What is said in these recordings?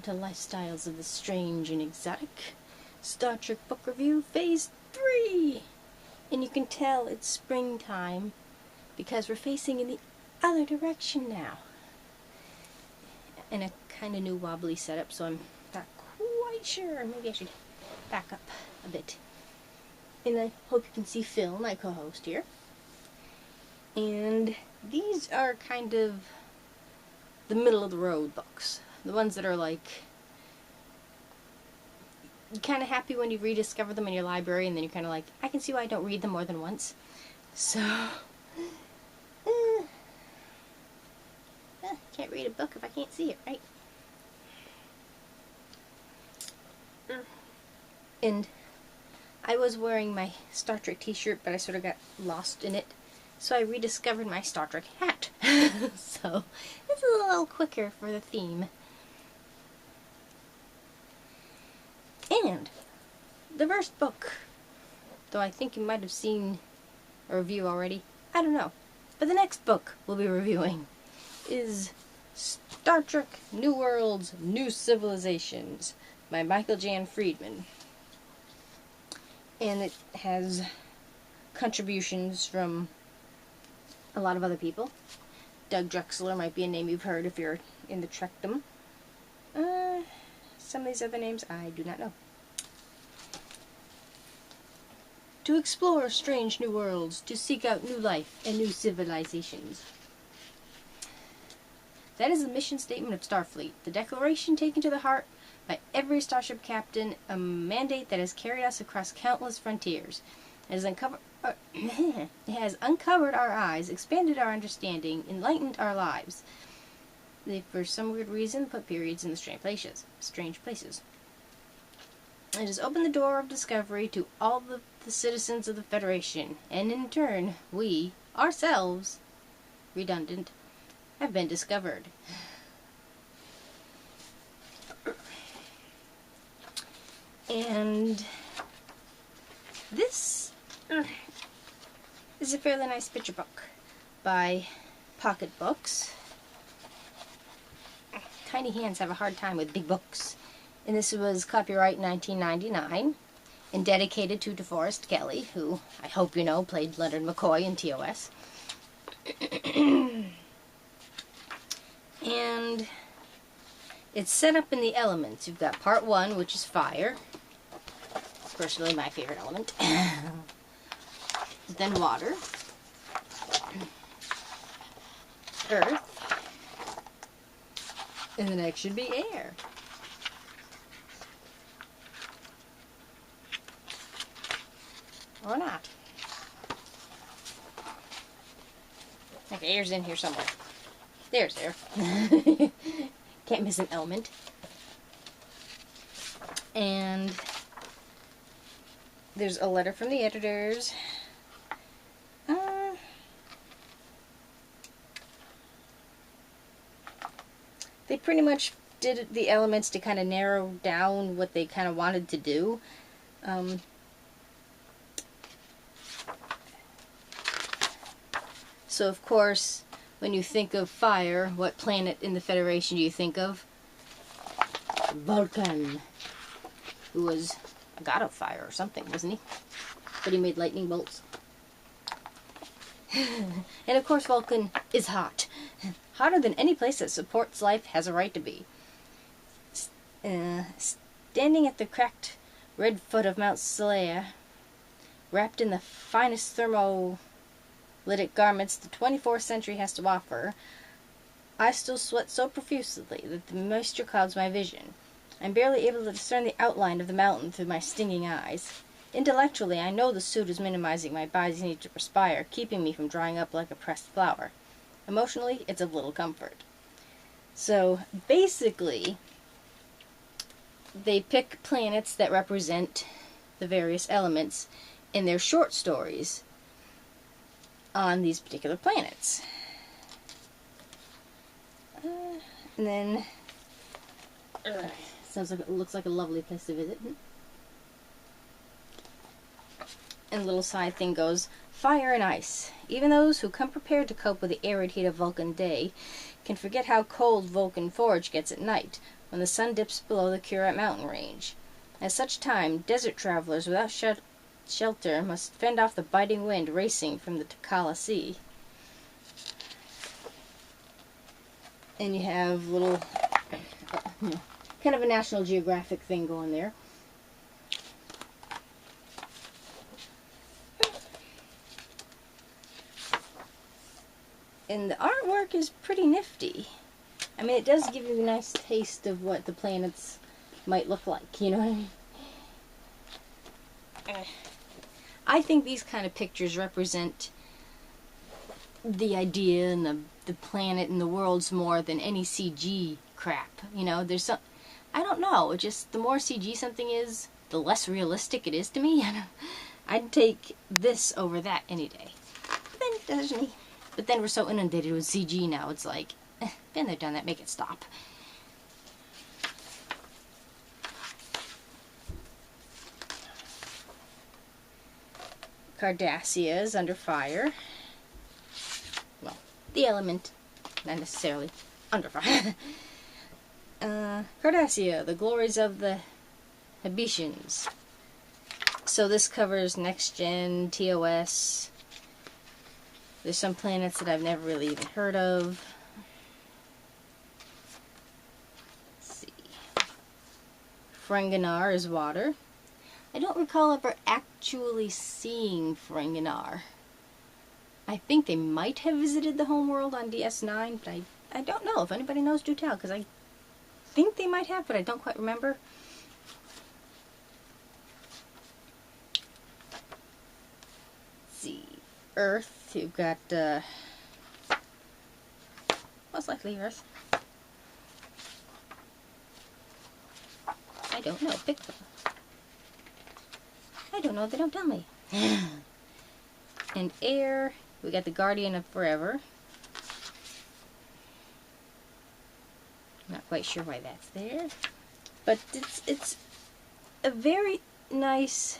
to Lifestyles of the Strange and Exotic, Star Trek Book Review Phase 3! And you can tell it's springtime because we're facing in the other direction now. In a kind of new wobbly setup, so I'm not quite sure. Maybe I should back up a bit. And I hope you can see Phil, my co-host here. And these are kind of the middle of the road books. The ones that are like, you're kind of happy when you rediscover them in your library, and then you're kind of like, I can see why I don't read them more than once. So, can't read a book if I can't see it, right? And I was wearing my Star Trek t-shirt, but I sort of got lost in it. So I rediscovered my Star Trek hat. So it's a little quicker for the theme. And the first book, though I think you might have seen a review already, I don't know. But the next book we'll be reviewing is Star Trek New Worlds, New Civilizations by Michael Jan Friedman. And it has contributions from a lot of other people. Doug Drexler might be a name you've heard if you're in the Trekdom. Some of these other names I do not know. To explore strange new worlds, to seek out new life and new civilizations. That is the mission statement of Starfleet, the declaration taken to the heart by every starship captain, a mandate that has carried us across countless frontiers. It has uncovered our eyes, expanded our understanding, enlightened our lives. They, for some weird reason, put periods in the strange places. It has opened the door of discovery to all the citizens of the Federation, and in turn, we, ourselves, redundant, have been discovered. And this is a fairly nice picture book by Pocket Books. Tiny hands have a hard time with big books. And this was copyright 1999 and dedicated to DeForest Kelley, who I hope you know played Leonard McCoy in TOS. And it's set up in the elements. You've got part 1, which is fire. Personally, my favorite element. Then water, earth, and the next should be air. Or not. Okay, air's in here somewhere. There's air. Can't miss an element. And there's a letter from the editors. They pretty much did the elements to kind of narrow down what they kind of wanted to do. So, of course, when you think of fire, what planet in the Federation do you think of? Vulcan, who was a god of fire or something, wasn't he? But he made lightning bolts. And of course Vulcan is hot. Hotter than any place that supports life has a right to be. Standing at the cracked red foot of Mount Selea, wrapped in the finest thermolytic garments the 24th century has to offer, I still sweat so profusely that the moisture clouds my vision. I'm barely able to discern the outline of the mountain through my stinging eyes. Intellectually, I know the suit is minimizing my body's need to perspire, keeping me from drying up like a pressed flower. Emotionally, it's of little comfort. So, basically, they pick planets that represent the various elements in their short stories on these particular planets. And then, looks like a lovely place to visit. And a little side thing goes, fire and ice. Even those who come prepared to cope with the arid heat of Vulcan day can forget how cold Vulcan forge gets at night, when the sun dips below the Kurat mountain range. At such time, desert travelers without shelter must fend off the biting wind racing from the Takala Sea. And you have little, kind of a National Geographic thing going there. And the artwork is pretty nifty. I mean, it does give you a nice taste of what the planets might look like, you know what I mean? I think these kind of pictures represent the idea and the planet and the worlds more than any CG crap. You know, there's some, I don't know, just the more CG something is, the less realistic it is to me. I'd take this over that any day. But then we're so inundated with CG now, it's like, been there, done that, make it stop. Cardassia is under fire. Well, the element, not necessarily under fire. Cardassia, the glories of the Habitians. So this covers Next Gen, TOS. There's some planets that I've never really even heard of. Let's see. Ferenginar is water. I don't recall ever actually seeing Ferenginar. I think they might have visited the homeworld on DS9, but I don't know. If anybody knows, do tell, because I think they might have, but I don't quite remember. Let's see. Earth, you've got, most likely Earth. I don't know, pick them. I don't know, they don't tell me. And air, we got the Guardian of Forever. Not quite sure why that's there. But it's a very nice,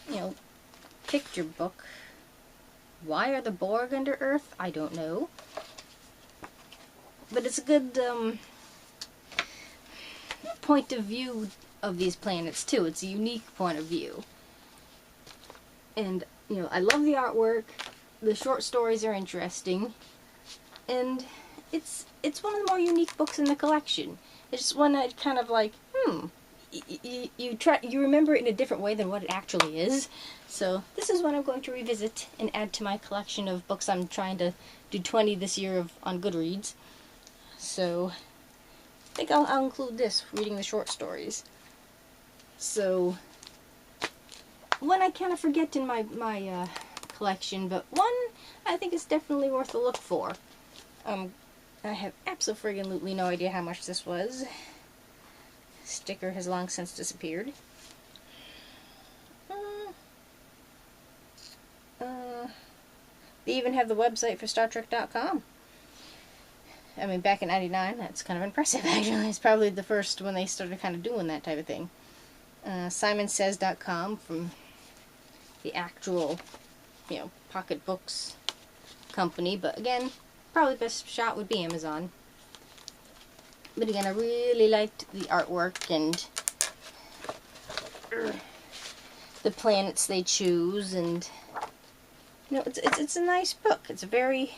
you know, picture book. Why are the Borg under Earth? I don't know. But it's a good point of view of these planets too. It's a unique point of view. And, you know, I love the artwork. The short stories are interesting. And it's one of the more unique books in the collection. It's just one that kind of like, you remember it in a different way than what it actually is. So this is one I'm going to revisit and add to my collection of books. I'm trying to do 20 this year on Goodreads. So I think I'll include this, reading the short stories. So one I kind of forget in my collection, but one I think is definitely worth a look for. I have absolutely no idea how much this was. Sticker has long since disappeared. They even have the website for StarTrek.com. I mean, back in '99, that's kind of impressive, actually. It's probably the first when they started kind of doing that type of thing. SimonSays.com from the actual, you know, pocket books company. But again, probably best shot would be Amazon. But again, I really liked the artwork and the planets they choose, and you know, it's a nice book. It's a very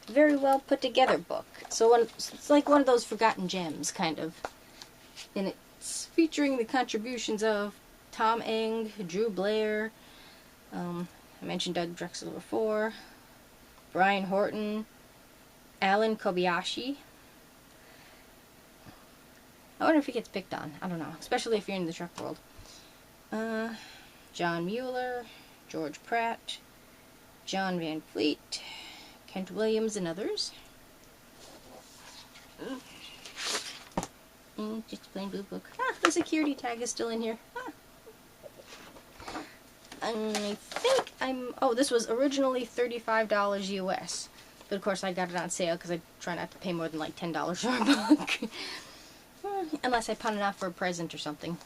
well put together book. So it's like one of those forgotten gems, kind of. And it's featuring the contributions of Tom Eng, Drew Blair, I mentioned Doug Drexler before, Brian Horton, Alan Kobayashi. I wonder if he gets picked on. I don't know. Especially if you're in the Trek world. John Mueller, George Pratt, John Van Fleet, Kent Williams, and others. Just a plain blue book. The security tag is still in here. I think oh, this was originally $35 US. But of course I got it on sale because I try not to pay more than like $10 for a book. Unless I pawn it off for a present or something.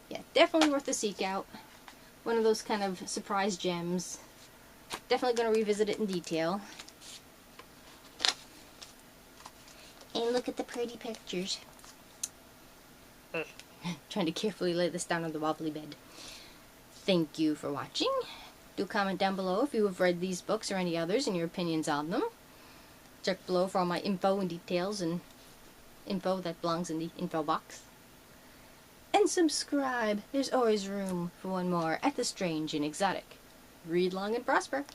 Yeah, definitely worth a seek out. One of those kind of surprise gems. Definitely going to revisit it in detail. and look at the pretty pictures. Trying to carefully lay this down on the wobbly bed. Thank you for watching. Do comment down below if you have read these books or any others and your opinions on them. Check below for all my info and details and info that belongs in the info box. And subscribe. There's always room for one more at the strange and exotic. Read long and prosper.